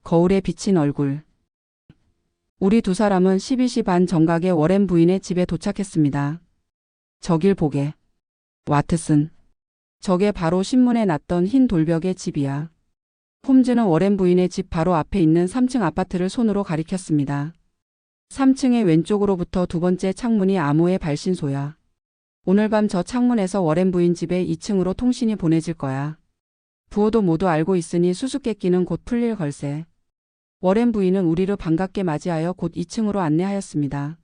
거울에 비친 얼굴. 우리 두 사람은 12시 반 정각에 워렌 부인의 집에 도착했습니다. 저길 보게. 와트슨. 저게 바로 신문에 났던 흰 돌벽의 집이야. 홈즈는 워렌 부인의 집 바로 앞에 있는 3층 아파트를 손으로 가리켰습니다. 3층의 왼쪽으로부터 두 번째 창문이 암호의 발신소야. 오늘 밤 저 창문에서 워렌 부인 집에 2층으로 통신이 보내질 거야. 부호도 모두 알고 있으니 수수께끼는 곧 풀릴 걸세. 워렌 부인은 우리를 반갑게 맞이하여 곧 2층으로 안내하였습니다.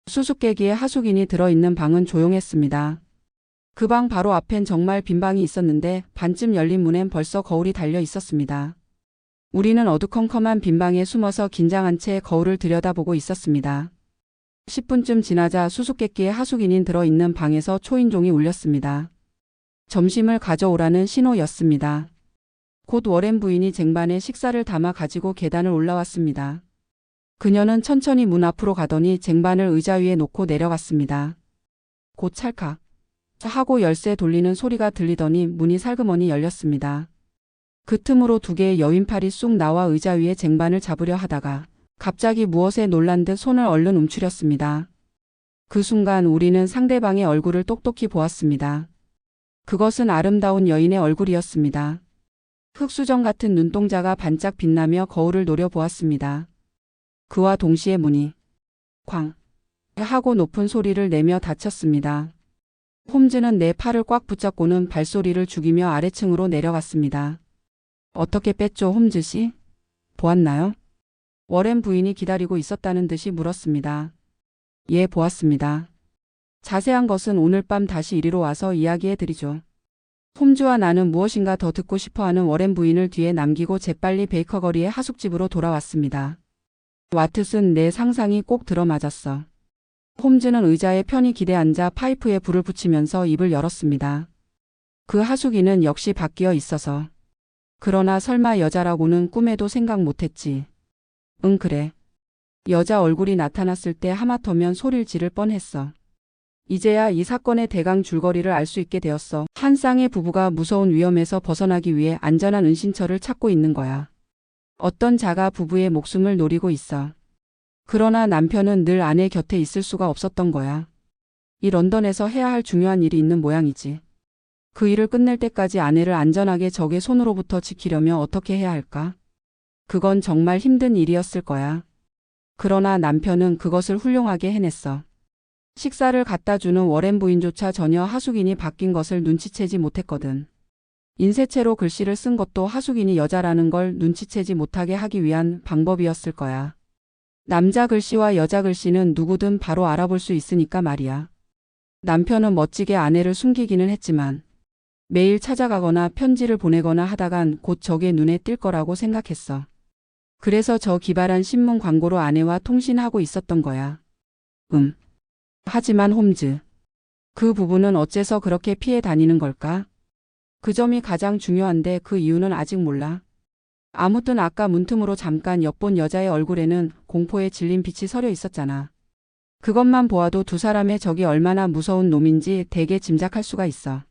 수수께끼에 하숙인이 들어있는 방은 조용했습니다. 그 방 바로 앞엔 정말 빈 방이 있었는데 반쯤 열린 문엔 벌써 거울이 달려 있었습니다. 우리는 어두컴컴한 빈 방에 숨어서 긴장한 채 거울을 들여다보고 있었습니다. 10분쯤 지나자 수수께끼에 하숙인이 들어있는 방에서 초인종이 울렸습니다. 점심을 가져오라는 신호였습니다. 곧 워렌 부인이 쟁반에 식사를 담아 가지고 계단을 올라왔습니다. 그녀는 천천히 문 앞으로 가더니 쟁반을 의자 위에 놓고 내려갔습니다. 곧 찰칵 하고 열쇠 돌리는 소리가 들리더니 문이 살그머니 열렸습니다. 그 틈으로 두 개의 여윈팔이 쑥 나와 의자 위에 쟁반을 잡으려 하다가 갑자기 무엇에 놀란 듯 손을 얼른 움츠렸습니다. 그 순간 우리는 상대방의 얼굴을 똑똑히 보았습니다. 그것은 아름다운 여인의 얼굴이었습니다. 흑수정 같은 눈동자가 반짝 빛나며 거울을 노려보았습니다. 그와 동시에 문이 쾅 하고 높은 소리를 내며 닫혔습니다. 홈즈는 내 팔을 꽉 붙잡고는 발소리를 죽이며 아래층으로 내려갔습니다. 어떻게 뺐죠, 홈즈 씨? 보았나요? 워렌 부인이 기다리고 있었다는 듯이 물었습니다. 예, 보았습니다. 자세한 것은 오늘 밤 다시 이리로 와서 이야기해 드리죠. 홈즈와 나는 무엇인가 더 듣고 싶어하는 워렌 부인을 뒤에 남기고 재빨리 베이커 거리의 하숙집으로 돌아왔습니다. 와트슨, 내 상상이 꼭 들어맞았어. 홈즈는 의자에 편히 기대 앉아 파이프에 불을 붙이면서 입을 열었습니다. 그 하숙인은 역시 바뀌어 있어서. 그러나 설마 여자라고는 꿈에도 생각 못했지. 응, 그래. 여자 얼굴이 나타났을 때 하마터면 소리를 지를 뻔했어. 이제야 이 사건의 대강 줄거리를 알 수 있게 되었어. 한 쌍의 부부가 무서운 위험에서 벗어나기 위해 안전한 은신처를 찾고 있는 거야. 어떤 자가 부부의 목숨을 노리고 있어. 그러나 남편은 늘 아내 곁에 있을 수가 없었던 거야. 이 런던에서 해야 할 중요한 일이 있는 모양이지. 그 일을 끝낼 때까지 아내를 안전하게 적의 손으로부터 지키려면 어떻게 해야 할까? 그건 정말 힘든 일이었을 거야. 그러나 남편은 그것을 훌륭하게 해냈어. 식사를 갖다 주는 워렌 부인조차 전혀 하숙인이 바뀐 것을 눈치채지 못했거든. 인쇄체로 글씨를 쓴 것도 하숙인이 여자라는 걸 눈치채지 못하게 하기 위한 방법이었을 거야. 남자 글씨와 여자 글씨는 누구든 바로 알아볼 수 있으니까 말이야. 남편은 멋지게 아내를 숨기기는 했지만 매일 찾아가거나 편지를 보내거나 하다간 곧 적의 눈에 띌 거라고 생각했어. 그래서 저 기발한 신문 광고로 아내와 통신하고 있었던 거야. 하지만 홈즈. 그 부부는 어째서 그렇게 피해 다니는 걸까? 그 점이 가장 중요한데 그 이유는 아직 몰라. 아무튼 아까 문틈으로 잠깐 엿본 여자의 얼굴에는 공포에 질린 빛이 서려 있었잖아. 그것만 보아도 두 사람의 적이 얼마나 무서운 놈인지 대개 짐작할 수가 있어.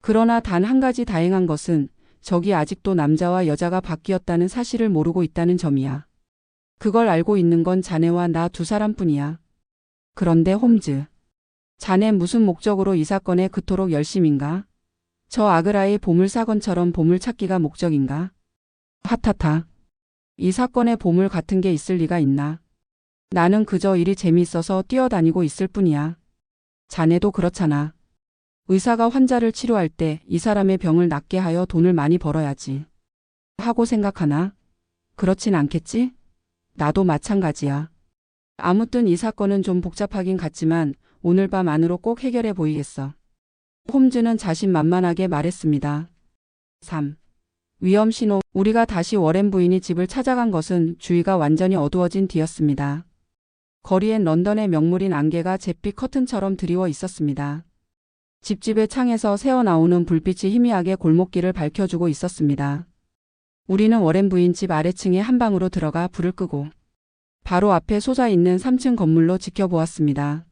그러나 단 한 가지 다행한 것은 적이 아직도 남자와 여자가 바뀌었다는 사실을 모르고 있다는 점이야. 그걸 알고 있는 건 자네와 나 두 사람뿐이야. 그런데 홈즈. 자네 무슨 목적으로 이 사건에 그토록 열심인가? 저 아그라의 보물사건처럼 보물찾기가 목적인가? 하타타. 이 사건에 보물 같은 게 있을 리가 있나? 나는 그저 일이 재미있어서 뛰어다니고 있을 뿐이야. 자네도 그렇잖아. 의사가 환자를 치료할 때 이 사람의 병을 낫게 하여 돈을 많이 벌어야지. 하고 생각하나? 그렇진 않겠지? 나도 마찬가지야. 아무튼 이 사건은 좀 복잡하긴 같지만 오늘 밤 안으로 꼭 해결해 보이겠어. 홈즈는 자신만만하게 말했습니다. 3. 위험 신호. 우리가 다시 워렌 부인이 집을 찾아간 것은 주위가 완전히 어두워진 뒤였습니다. 거리엔 런던의 명물인 안개가 잿빛 커튼처럼 드리워 있었습니다. 집집의 창에서 새어나오는 불빛이 희미하게 골목길을 밝혀주고 있었습니다. 우리는 워렌 부인 집 아래층의 한 방으로 들어가 불을 끄고 바로 앞에 솟아있는 3층 건물로 지켜보았습니다.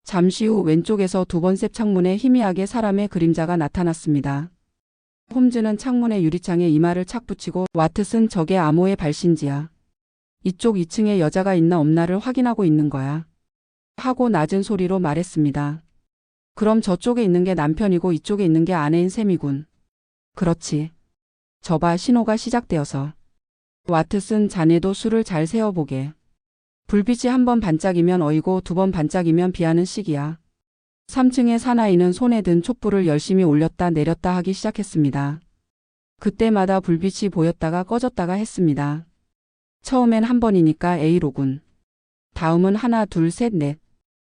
잠시 후 왼쪽에서 두 번째 창문에 희미하게 사람의 그림자가 나타났습니다. 홈즈는 창문의 유리창에 이마를 착 붙이고 와트슨 저게 암호의 발신지야. 이쪽 2층에 여자가 있나 없나를 확인하고 있는 거야. 하고 낮은 소리로 말했습니다. 그럼 저쪽에 있는 게 남편이고 이쪽에 있는 게 아내인 셈이군. 그렇지. 저봐 신호가 시작되어서. 와트슨 자네도 술을 잘 세어보게. 불빛이 한 번 반짝이면 어이고 두 번 반짝이면 비하는 시기야. 3층의 사나이는 손에 든 촛불을 열심히 올렸다 내렸다 하기 시작했습니다. 그때마다 불빛이 보였다가 꺼졌다가 했습니다. 처음엔 한 번이니까 A로군. 다음은 하나 둘 셋 넷.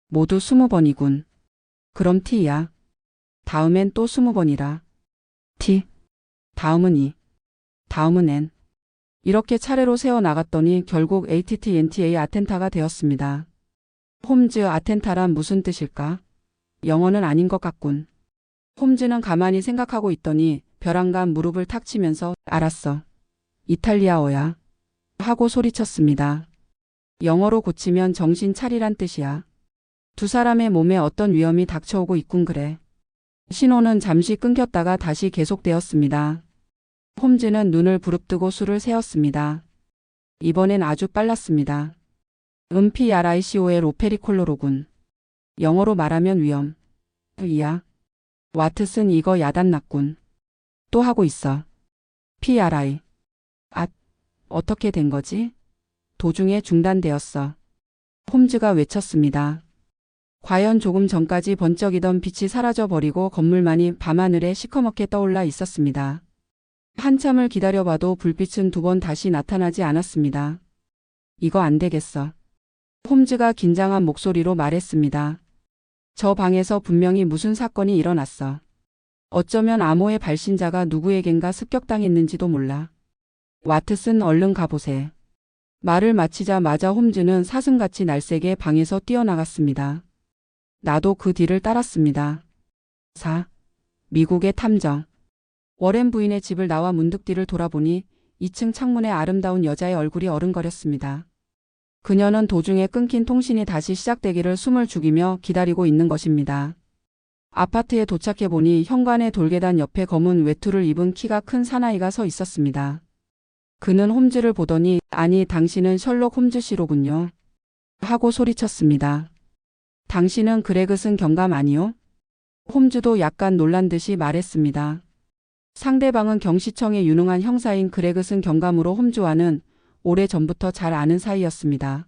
모두 20번이군. 그럼 T야. 다음엔 또 20번이라. T. 다음은 E. 다음은 N. 이렇게 차례로 세워나갔더니 결국 ATTNTA 아텐타가 되었습니다. 홈즈 아텐타란 무슨 뜻일까? 영어는 아닌 것 같군. 홈즈는 가만히 생각하고 있더니 벼랑간 무릎을 탁 치면서 알았어. 이탈리아어야. 하고 소리쳤습니다. 영어로 고치면 정신 차리란 뜻이야. 두 사람의 몸에 어떤 위험이 닥쳐오고 있군 그래. 신호는 잠시 끊겼다가 다시 계속되었습니다. 홈즈는 눈을 부릅뜨고 수를 세었습니다. 이번엔 아주 빨랐습니다. PRICOL 오페리콜로로군. 영어로 말하면 위험. 이야. 와트슨 이거 야단났군. 또 하고 있어. PRI. 어떻게 된 거지? 도중에 중단되었어. 홈즈가 외쳤습니다. 과연 조금 전까지 번쩍이던 빛이 사라져버리고 건물만이 밤하늘에 시커멓게 떠올라 있었습니다. 한참을 기다려봐도 불빛은 두 번 다시 나타나지 않았습니다. 이거 안 되겠어. 홈즈가 긴장한 목소리로 말했습니다. 저 방에서 분명히 무슨 사건이 일어났어. 어쩌면 암호의 발신자가 누구에겐가 습격당했는지도 몰라. 와트슨 얼른 가보세. 말을 마치자마자 홈즈는 사슴같이 날쌔게 방에서 뛰어나갔습니다. 나도 그 뒤를 따랐습니다. 4. 미국의 탐정. 워렌 부인의 집을 나와 문득 뒤를 돌아보니 2층 창문에 아름다운 여자의 얼굴이 어른거렸습니다. 그녀는 도중에 끊긴 통신이 다시 시작되기를 숨을 죽이며 기다리고 있는 것입니다. 아파트에 도착해보니 현관의 돌계단 옆에 검은 외투를 입은 키가 큰 사나이가 서 있었습니다. 그는 홈즈를 보더니 아니 당신은 셜록 홈즈 씨로군요. 하고 소리쳤습니다. 당신은 그레그슨 경감 아니요? 홈즈도 약간 놀란 듯이 말했습니다. 상대방은 경시청의 유능한 형사인 그레그슨 경감으로 홈즈와는 오래전부터 잘 아는 사이였습니다.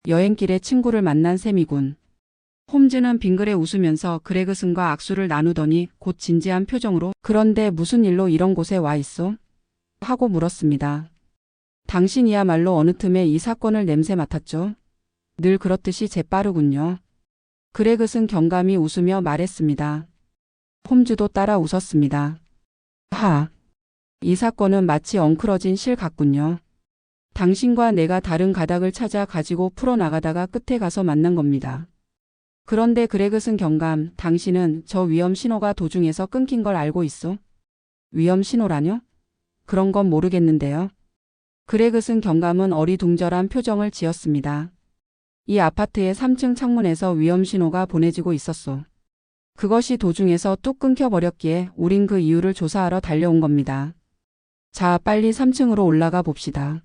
여행길에 친구를 만난 셈이군. 홈즈는 빙그레 웃으면서 그레그슨과 악수를 나누더니 곧 진지한 표정으로 그런데 무슨 일로 이런 곳에 와 있어? 하고 물었습니다. 당신이야말로 어느 틈에 이 사건을 냄새 맡았죠? 늘 그렇듯이 재빠르군요. 그레그슨 경감이 웃으며 말했습니다. 홈즈도 따라 웃었습니다. 이 사건은 마치 엉클어진 실 같군요. 당신과 내가 다른 가닥을 찾아 가지고 풀어나가다가 끝에 가서 만난 겁니다. 그런데 그레그슨 경감, 당신은 저 위험 신호가 도중에서 끊긴 걸 알고 있어? 위험 신호라뇨? 그런 건 모르겠는데요. 그레그슨 경감은 어리둥절한 표정을 지었습니다. 이 아파트의 3층 창문에서 위험 신호가 보내지고 있었소. 그것이 도중에서 뚝 끊겨버렸기에 우린 그 이유를 조사하러 달려온 겁니다. 자, 빨리 3층으로 올라가 봅시다.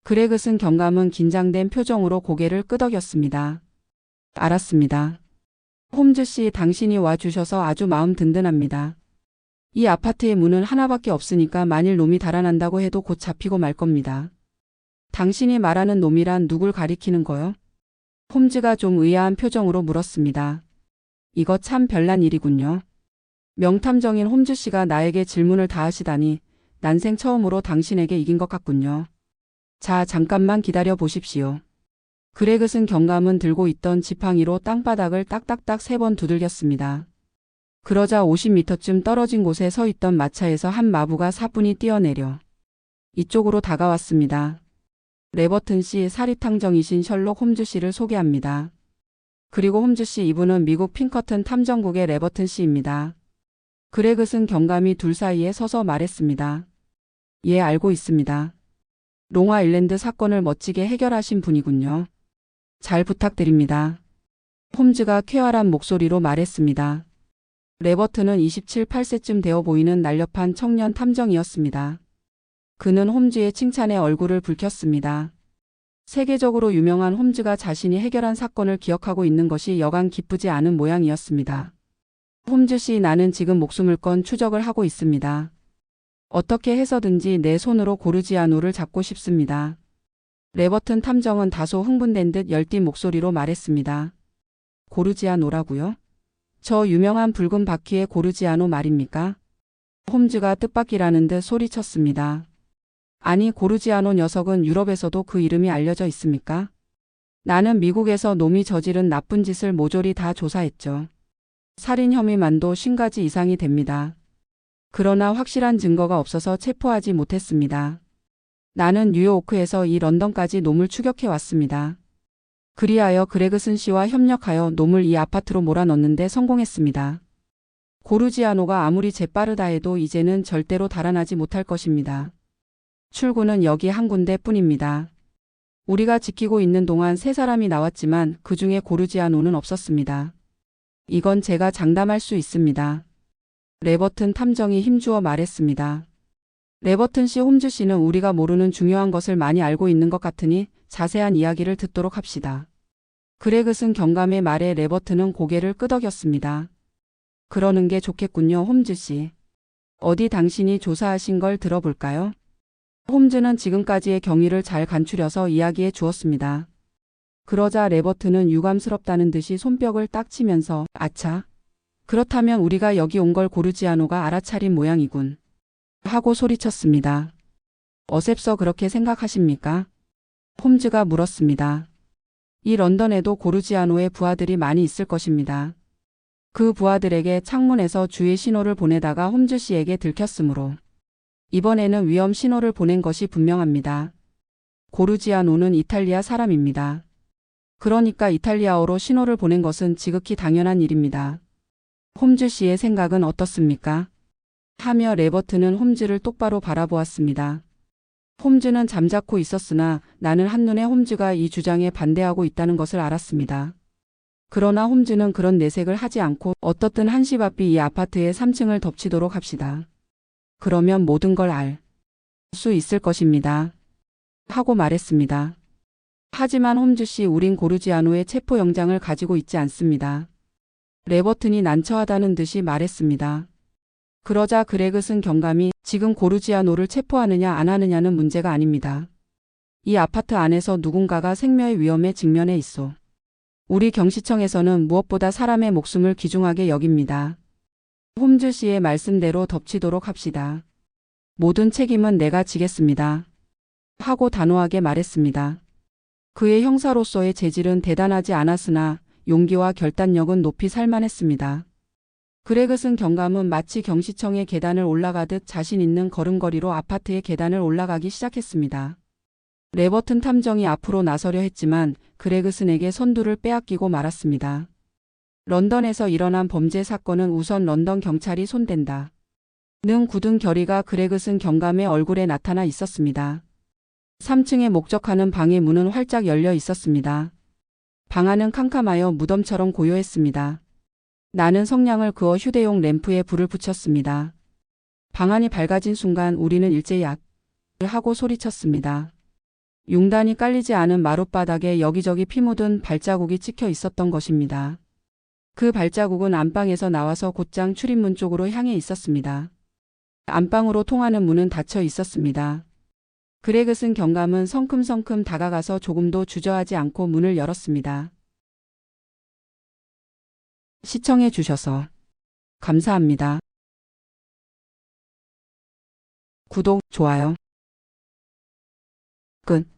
그레그슨 경감은 긴장된 표정으로 고개를 끄덕였습니다. 알았습니다. 홈즈 씨, 당신이 와주셔서 아주 마음 든든합니다. 이 아파트의 문은 하나밖에 없으니까 만일 놈이 달아난다고 해도 곧 잡히고 말 겁니다. 당신이 말하는 놈이란 누굴 가리키는 거요? 홈즈가 좀 의아한 표정으로 물었습니다. 이거 참 별난 일이군요. 명탐정인 홈즈 씨가 나에게 질문을 다 하시다니 난생 처음으로 당신에게 이긴 것 같군요. 자, 잠깐만 기다려 보십시오. 그레그슨 경감은 들고 있던 지팡이로 땅바닥을 딱딱딱 3번 두들겼습니다. 그러자 50m쯤 떨어진 곳에 서 있던 마차에서 한 마부가 사뿐히 뛰어내려 이쪽으로 다가왔습니다. 레버튼 씨, 사립탕정이신 셜록 홈즈 씨를 소개합니다. 그리고 홈즈 씨, 이분은 미국 핑커튼 탐정국의 레버튼 씨입니다. 그레그슨 경감이 둘 사이에 서서 말했습니다. 예, 알고 있습니다. 롱아일랜드 사건을 멋지게 해결하신 분이군요. 잘 부탁드립니다. 홈즈가 쾌활한 목소리로 말했습니다. 레버트는 27, 8세쯤 되어 보이는 날렵한 청년 탐정이었습니다. 그는 홈즈의 칭찬에 얼굴을 붉혔습니다. 세계적으로 유명한 홈즈가 자신이 해결한 사건을 기억하고 있는 것이 여간 기쁘지 않은 모양이었습니다. 홈즈 씨, 나는 지금 목숨을 건 추적을 하고 있습니다. 어떻게 해서든지 내 손으로 고르지아노를 잡고 싶습니다. 레버튼 탐정은 다소 흥분된 듯 열띤 목소리로 말했습니다. 고르지아노라고요? 저 유명한 붉은 바퀴의 고르지아노 말입니까? 홈즈가 뜻밖이라는 듯 소리쳤습니다. 아니, 고르지아노 녀석은 유럽에서도 그 이름이 알려져 있습니까? 나는 미국에서 놈이 저지른 나쁜 짓을 모조리 다 조사했죠. 살인 혐의만도 50가지 이상이 됩니다. 그러나 확실한 증거가 없어서 체포하지 못했습니다. 나는 뉴요크에서 이 런던까지 놈을 추격해 왔습니다. 그리하여 그레그슨 씨와 협력하여 놈을 이 아파트로 몰아넣는데 성공했습니다. 고르지아노가 아무리 재빠르다 해도 이제는 절대로 달아나지 못할 것입니다. 출구는 여기 한 군데 뿐입니다. 우리가 지키고 있는 동안 3사람이 나왔지만 그 중에 고르지아노는 없었습니다. 이건 제가 장담할 수 있습니다. 레버튼 탐정이 힘주어 말했습니다. 레버튼 씨, 홈즈 씨는 우리가 모르는 중요한 것을 많이 알고 있는 것 같으니 자세한 이야기를 듣도록 합시다. 그레그슨 경감의 말에 레버튼은 고개를 끄덕였습니다. 그러는 게 좋겠군요, 홈즈 씨. 어디 당신이 조사하신 걸 들어볼까요? 홈즈는 지금까지의 경위를 잘 간추려서 이야기해 주었습니다. 그러자 레버튼은 유감스럽다는 듯이 손뼉을 딱 치면서 아차. 그렇다면 우리가 여기 온 걸 고르지아노가 알아차린 모양이군. 하고 소리쳤습니다. 어셉서 그렇게 생각하십니까? 홈즈가 물었습니다. 이 런던에도 고르지아노의 부하들이 많이 있을 것입니다. 그 부하들에게 창문에서 주의 신호를 보내다가 홈즈 씨에게 들켰으므로 이번에는 위험 신호를 보낸 것이 분명합니다. 고르지아노는 이탈리아 사람입니다. 그러니까 이탈리아어로 신호를 보낸 것은 지극히 당연한 일입니다. 홈즈 씨의 생각은 어떻습니까? 하며 레버트는 홈즈를 똑바로 바라보았습니다. 홈즈는 잠자코 있었으나 나는 한눈에 홈즈가 이 주장에 반대하고 있다는 것을 알았습니다. 그러나 홈즈는 그런 내색을 하지 않고 어떻든 한시바삐 이 아파트의 3층을 덮치도록 합시다. 그러면 모든 걸 알 수 있을 것입니다. 하고 말했습니다. 하지만 홈즈 씨, 우린 고르지아노의 체포 영장을 가지고 있지 않습니다. 레버튼이 난처하다는 듯이 말했습니다. 그러자 그레그슨 경감이 지금 고르지아노를 체포하느냐 안 하느냐는 문제가 아닙니다. 이 아파트 안에서 누군가가 생명의 위험에 직면해 있어. 우리 경시청에서는 무엇보다 사람의 목숨을 귀중하게 여깁니다. 홈즈 씨의 말씀대로 덮치도록 합시다. 모든 책임은 내가 지겠습니다. 하고 단호하게 말했습니다. 그의 형사로서의 재질은 대단하지 않았으나 용기와 결단력은 높이 살만했습니다. 그레그슨 경감은 마치 경시청의 계단을 올라가듯 자신 있는 걸음걸이로 아파트의 계단을 올라가기 시작했습니다. 레버튼 탐정이 앞으로 나서려 했지만 그레그슨에게 선두를 빼앗기고 말았습니다. 런던에서 일어난 범죄 사건은 우선 런던 경찰이 손댄다. 는 굳은 결의가 그레그슨 경감의 얼굴에 나타나 있었습니다. 3층에 목적하는 방의 문은 활짝 열려 있었습니다. 방 안은 캄캄하여 무덤처럼 고요했습니다. 나는 성냥을 그어 휴대용 램프에 불을 붙였습니다. 방 안이 밝아진 순간 우리는 일제히 앗! 하고 소리쳤습니다. 융단이 깔리지 않은 마룻바닥에 여기저기 피 묻은 발자국이 찍혀 있었던 것입니다. 그 발자국은 안방에서 나와서 곧장 출입문 쪽으로 향해 있었습니다. 안방으로 통하는 문은 닫혀 있었습니다. 그레그슨 경감은 성큼성큼 다가가서 조금도 주저하지 않고 문을 열었습니다. 시청해 주셔서 감사합니다. 구독, 좋아요. 끝.